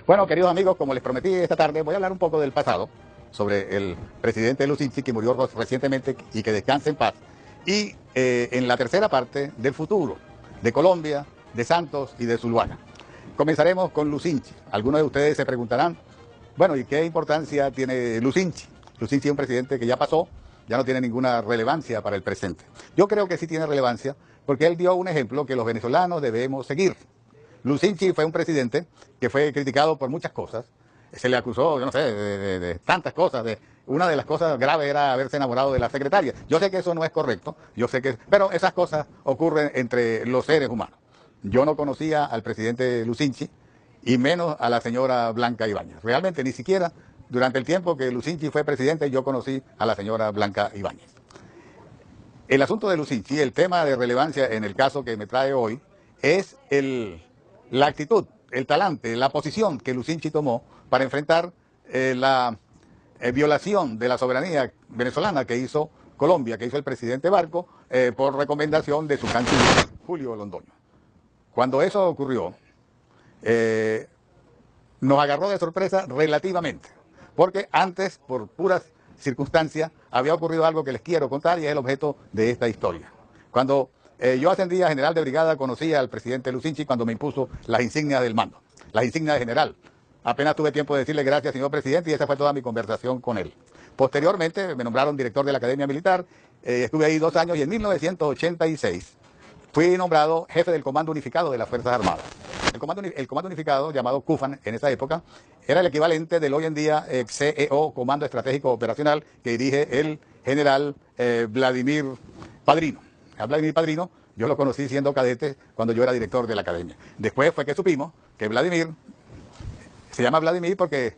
Bueno, queridos amigos, como les prometí esta tarde, voy a hablar un poco del pasado, sobre el presidente Lucinchi, que murió recientemente y que descanse en paz. Y en la tercera parte, del futuro, de Colombia, de Santos y de Zuluaga. Comenzaremos con Lucinchi. Algunos de ustedes se preguntarán, bueno, ¿y qué importancia tiene Lucinchi? Lucinchi es un presidente que ya pasó, ya no tiene ninguna relevancia para el presente. Yo creo que sí tiene relevancia porque él dio un ejemplo que los venezolanos debemos seguir. Lucinchi fue un presidente que fue criticado por muchas cosas. Se le acusó, yo no sé, de tantas cosas. Una de las cosas graves era haberse enamorado de la secretaria. Yo sé que eso no es correcto, yo sé que, pero esas cosas ocurren entre los seres humanos. Yo no conocía al presidente Lucinchi y menos a la señora Blanca Ibáñez. Realmente ni siquiera durante el tiempo que Lucinchi fue presidente yo conocí a la señora Blanca Ibáñez. El asunto de Lucinchi, el tema de relevancia en el caso que me trae hoy, es la actitud, el talante, la posición que Lucinchi tomó para enfrentar la violación de la soberanía venezolana que hizo Colombia, que hizo el presidente Barco, por recomendación de su canciller, Julio Londoño. Cuando eso ocurrió, nos agarró de sorpresa relativamente, porque antes, por puras circunstancias, había ocurrido algo que les quiero contar y es el objeto de esta historia. Cuando yo ascendí a general de brigada, conocí al presidente Lucinchi cuando me impuso las insignias del mando, las insignias de general. Apenas tuve tiempo de decirle gracias, señor presidente, y esa fue toda mi conversación con él. Posteriormente me nombraron director de la Academia Militar, estuve ahí 2 años y en 1986 fui nombrado jefe del Comando Unificado de las Fuerzas Armadas. El comando Unificado, llamado CUFAN en esa época, era el equivalente del hoy en día CEO, Comando Estratégico Operacional, que dirige el general Vladimir Padrino. A Vladimir Padrino yo lo conocí siendo cadete cuando yo era director de la academia. Después fue que supimos que Vladimir se llama Vladimir porque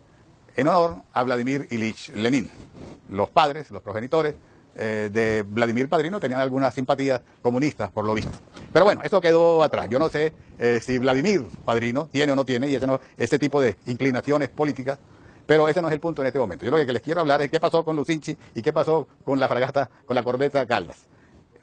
en honor a Vladimir Ilich Lenin. Los padres, los progenitores de Vladimir Padrino tenían algunas simpatías comunistas, por lo visto. Pero bueno, eso quedó atrás. Yo no sé si Vladimir Padrino tiene o no tiene y ese tipo de inclinaciones políticas, pero ese no es el punto en este momento. Yo lo que les quiero hablar es qué pasó con Lucinchi y qué pasó con la fragata, con la corbeta Caldas.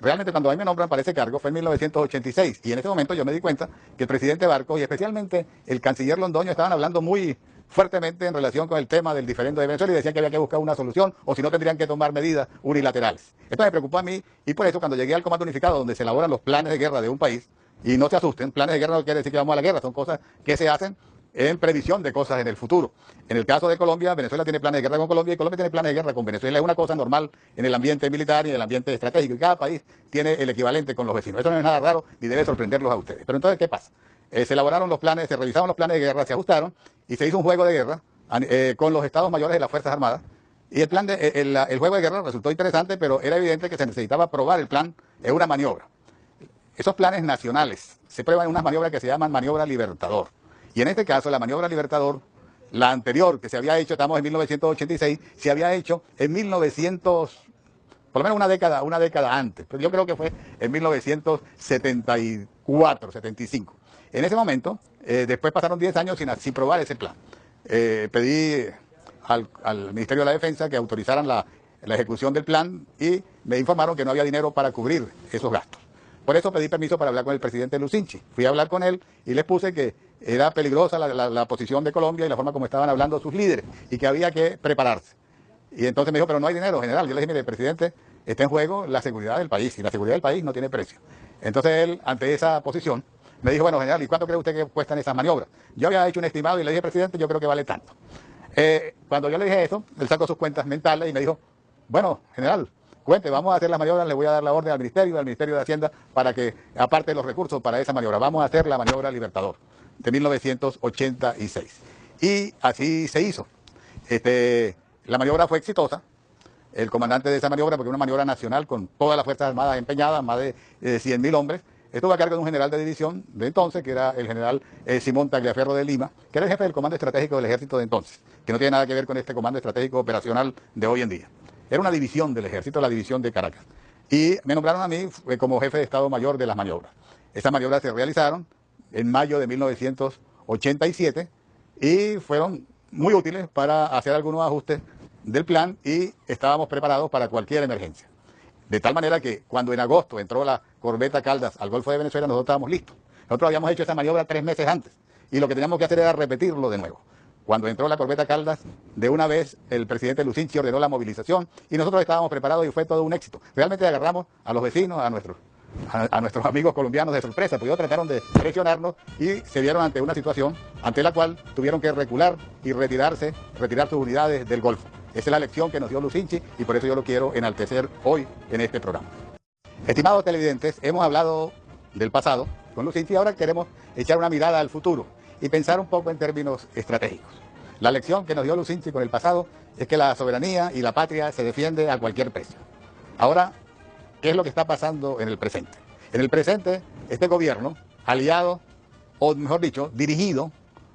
Realmente cuando a mí me nombran para ese cargo fue en 1986 y en ese momento yo me di cuenta que el presidente Barcos y especialmente el canciller Londoño estaban hablando muy fuertemente en relación con el tema del diferendo de Venezuela y decían que había que buscar una solución o si no tendrían que tomar medidas unilaterales. Esto me preocupó a mí y por eso cuando llegué al Comando Unificado donde se elaboran los planes de guerra de un país, y no se asusten, planes de guerra no quiere decir que vamos a la guerra, son cosas que se hacen en previsión de cosas en el futuro. En el caso de Colombia, Venezuela tiene planes de guerra con Colombia y Colombia tiene planes de guerra con Venezuela. Es una cosa normal en el ambiente militar y en el ambiente estratégico y cada país tiene el equivalente con los vecinos. Eso no es nada raro ni debe sorprenderlos a ustedes. Pero entonces, ¿qué pasa? Se elaboraron los planes, se revisaron los planes de guerra, se ajustaron y se hizo un juego de guerra con los estados mayores de las Fuerzas Armadas. Y el juego de guerra resultó interesante, pero era evidente que se necesitaba aprobar el plan en una maniobra. Esos planes nacionales se prueban en unas maniobras que se llaman maniobra Libertador. Y en este caso, la maniobra Libertador, la anterior que se había hecho, estamos en 1986, se había hecho en 1900, por lo menos una década antes, pero yo creo que fue en 1974, 75. En ese momento, después pasaron 10 años sin probar ese plan. Pedí al Ministerio de la Defensa que autorizaran la ejecución del plan y me informaron que no había dinero para cubrir esos gastos. Por eso pedí permiso para hablar con el presidente Lucinchi. Fui a hablar con él y les puse que era peligrosa la posición de Colombia y la forma como estaban hablando sus líderes y que había que prepararse. Y entonces me dijo, pero no hay dinero, general. Yo le dije, mire, presidente, está en juego la seguridad del país y la seguridad del país no tiene precio. Entonces él, ante esa posición, me dijo, bueno, general, ¿y cuánto cree usted que cuestan esas maniobras? Yo había hecho un estimado y le dije, presidente, yo creo que vale tanto. Cuando yo le dije eso, él sacó sus cuentas mentales y me dijo, bueno, general, cuente, vamos a hacer las maniobras, le voy a dar la orden al Ministerio de Hacienda, para que aparte los recursos para esa maniobra. Vamos a hacer la maniobra Libertador de 1986. Y así se hizo. La maniobra fue exitosa. El comandante de esa maniobra, porque era una maniobra nacional con todas las Fuerzas Armadas empeñadas, más de 100.000 hombres, estuvo a cargo de un general de división de entonces, que era el general Simón Tagliaferro de Lima, que era el jefe del Comando Estratégico del Ejército de entonces, que no tiene nada que ver con este Comando Estratégico Operacional de hoy en día. Era una división del Ejército, la división de Caracas. Y me nombraron a mí como jefe de Estado Mayor de las maniobras. Esas maniobras se realizaron en mayo de 1987 y fueron muy útiles para hacer algunos ajustes del plan y estábamos preparados para cualquier emergencia. De tal manera que cuando en agosto entró la corbeta Caldas al Golfo de Venezuela, nosotros estábamos listos. Nosotros habíamos hecho esa maniobra 3 meses antes y lo que teníamos que hacer era repetirlo de nuevo. Cuando entró la corbeta Caldas, de una vez el presidente Lucinchi ordenó la movilización y nosotros estábamos preparados y fue todo un éxito. Realmente agarramos a los vecinos, a nuestros amigos colombianos de sorpresa, porque ellos trataron de presionarnos y se vieron ante una situación ante la cual tuvieron que recular y retirar sus unidades del Golfo. Esa es la lección que nos dio Lucinchi y por eso yo lo quiero enaltecer hoy en este programa. Estimados televidentes, hemos hablado del pasado con Lucinchi y ahora queremos echar una mirada al futuro y pensar un poco en términos estratégicos. La lección que nos dio Lucinchi con el pasado es que la soberanía y la patria se defiende a cualquier precio. Ahora, ¿qué es lo que está pasando en el presente? En el presente, este gobierno, aliado, o mejor dicho, dirigido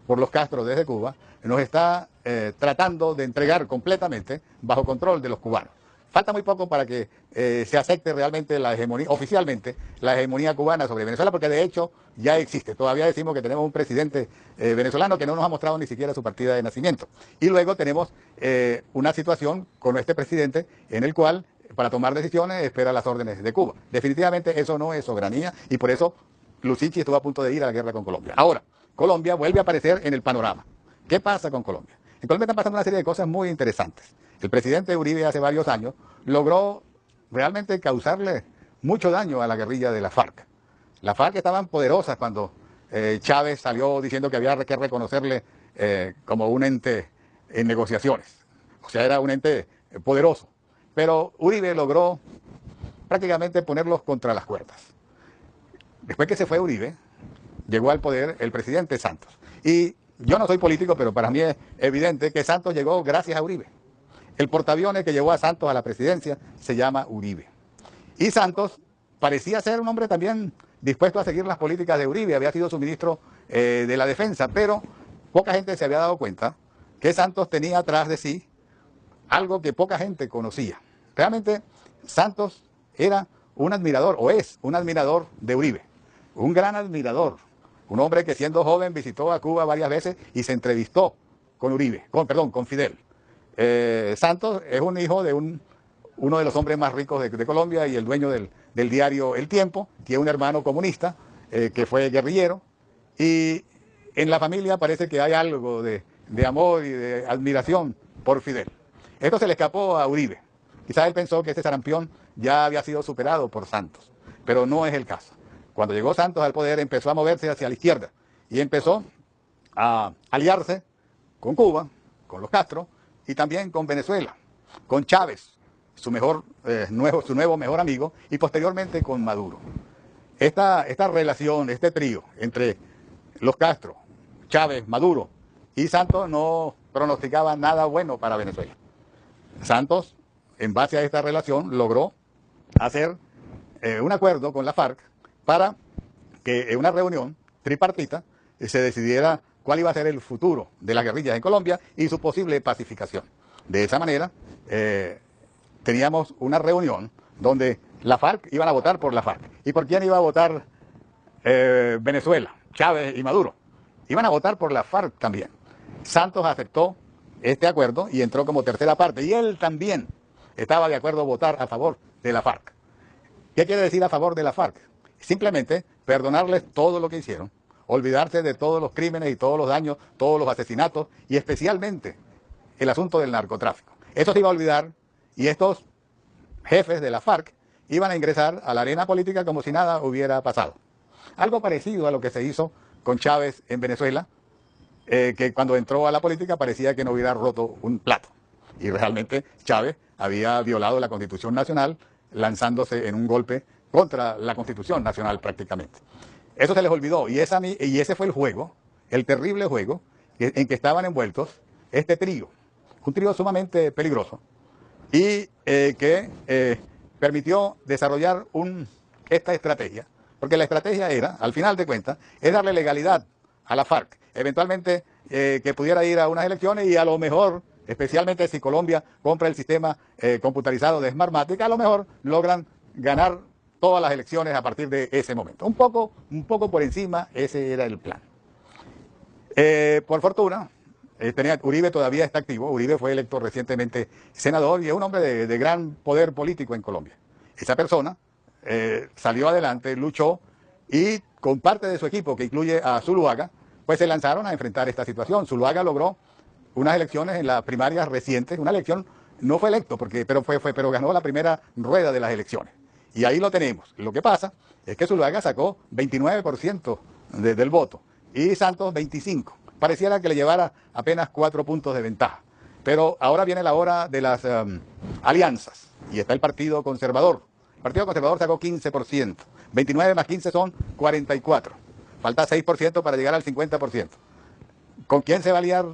por los Castro desde Cuba, nos está tratando de entregar completamente bajo control de los cubanos. Falta muy poco para que se acepte realmente la hegemonía, oficialmente, la hegemonía cubana sobre Venezuela, porque de hecho ya existe. Todavía decimos que tenemos un presidente venezolano que no nos ha mostrado ni siquiera su partida de nacimiento. Y luego tenemos una situación con este presidente en el cual, para tomar decisiones, espera las órdenes de Cuba. Definitivamente eso no es soberanía y por eso Lucinchi estuvo a punto de ir a la guerra con Colombia. Ahora, Colombia vuelve a aparecer en el panorama. ¿Qué pasa con Colombia? En Colombia están pasando una serie de cosas muy interesantes. El presidente Uribe hace varios años logró realmente causarle mucho daño a la guerrilla de la FARC. Las FARC estaban poderosas cuando Chávez salió diciendo que había que reconocerle como un ente en negociaciones. O sea, era un ente poderoso. Pero Uribe logró prácticamente ponerlos contra las cuerdas. Después que se fue Uribe, llegó al poder el presidente Santos. Y yo no soy político, pero para mí es evidente que Santos llegó gracias a Uribe. El portaaviones que llevó a Santos a la presidencia se llama Uribe. Y Santos parecía ser un hombre también dispuesto a seguir las políticas de Uribe, había sido su ministro de la Defensa, pero poca gente se había dado cuenta que Santos tenía atrás de sí algo que poca gente conocía. Realmente Santos era un admirador, o es un admirador de Uribe, un gran admirador, un hombre que siendo joven visitó a Cuba varias veces y se entrevistó con con Fidel. Santos es un hijo de uno de los hombres más ricos de Colombia y el dueño del diario El Tiempo, tiene un hermano comunista que fue guerrillero y en la familia parece que hay algo de amor y de admiración por Fidel. Esto se le escapó a Uribe. Quizás él pensó que este sarampión ya había sido superado por Santos, pero no es el caso. Cuando llegó Santos al poder empezó a moverse hacia la izquierda y empezó a aliarse con Cuba, con los Castro y también con Venezuela, con Chávez, su nuevo mejor amigo, y posteriormente con Maduro. Esta relación, este trío entre los Castro, Chávez, Maduro y Santos no pronosticaba nada bueno para Venezuela. Santos, en base a esta relación, logró hacer un acuerdo con la FARC para que en una reunión tripartita se decidiera cuál iba a ser el futuro de las guerrillas en Colombia y su posible pacificación. De esa manera, teníamos una reunión donde la FARC iban a votar por la FARC. ¿Y por quién iba a votar Venezuela, Chávez y Maduro? Iban a votar por la FARC también. Santos aceptó este acuerdo y entró como tercera parte. Y él también estaba de acuerdo a votar a favor de la FARC. ¿Qué quiere decir a favor de la FARC? Simplemente perdonarles todo lo que hicieron, olvidarse de todos los crímenes y todos los daños, todos los asesinatos y especialmente el asunto del narcotráfico. Eso se iba a olvidar y estos jefes de la FARC iban a ingresar a la arena política como si nada hubiera pasado. Algo parecido a lo que se hizo con Chávez en Venezuela, que cuando entró a la política parecía que no hubiera roto un plato. Y realmente Chávez había violado la Constitución Nacional lanzándose en un golpe contra la Constitución Nacional prácticamente. Eso se les olvidó y ese fue el juego, el terrible juego en que estaban envueltos este trío, un trío sumamente peligroso y que permitió desarrollar esta estrategia, porque la estrategia era, al final de cuentas, es darle legalidad a la FARC, eventualmente que pudiera ir a unas elecciones y a lo mejor, especialmente si Colombia compra el sistema computarizado de Smartmatic, a lo mejor logran ganar todas las elecciones a partir de ese momento. Un poco por encima, ese era el plan. Por fortuna, Uribe todavía está activo. Uribe fue electo recientemente senador y es un hombre de gran poder político en Colombia. Esa persona salió adelante, luchó y con parte de su equipo, que incluye a Zuluaga, pues se lanzaron a enfrentar esta situación. Zuluaga logró unas elecciones en las primarias recientes, una elección, no fue electo, pero ganó la primera rueda de las elecciones. Y ahí lo tenemos. Lo que pasa es que Zuluaga sacó 29% del voto y Santos 25%. Pareciera que le llevara apenas 4 puntos de ventaja. Pero ahora viene la hora de las alianzas y está el Partido Conservador. El Partido Conservador sacó 15%. 29 más 15 son 44. Falta 6% para llegar al 50%. ¿Con quién se va a aliar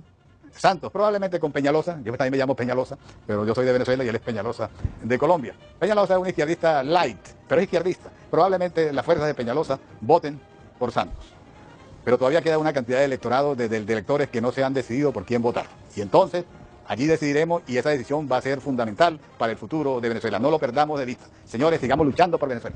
Santos? Probablemente con Peñalosa. Yo también me llamo Peñalosa, pero yo soy de Venezuela y él es Peñalosa de Colombia. Peñalosa es un izquierdista light, pero es izquierdista. Probablemente las fuerzas de Peñalosa voten por Santos. Pero todavía queda una cantidad de electorado, de electores que no se han decidido por quién votar. Y entonces allí decidiremos y esa decisión va a ser fundamental para el futuro de Venezuela. No lo perdamos de vista. Señores, sigamos luchando por Venezuela.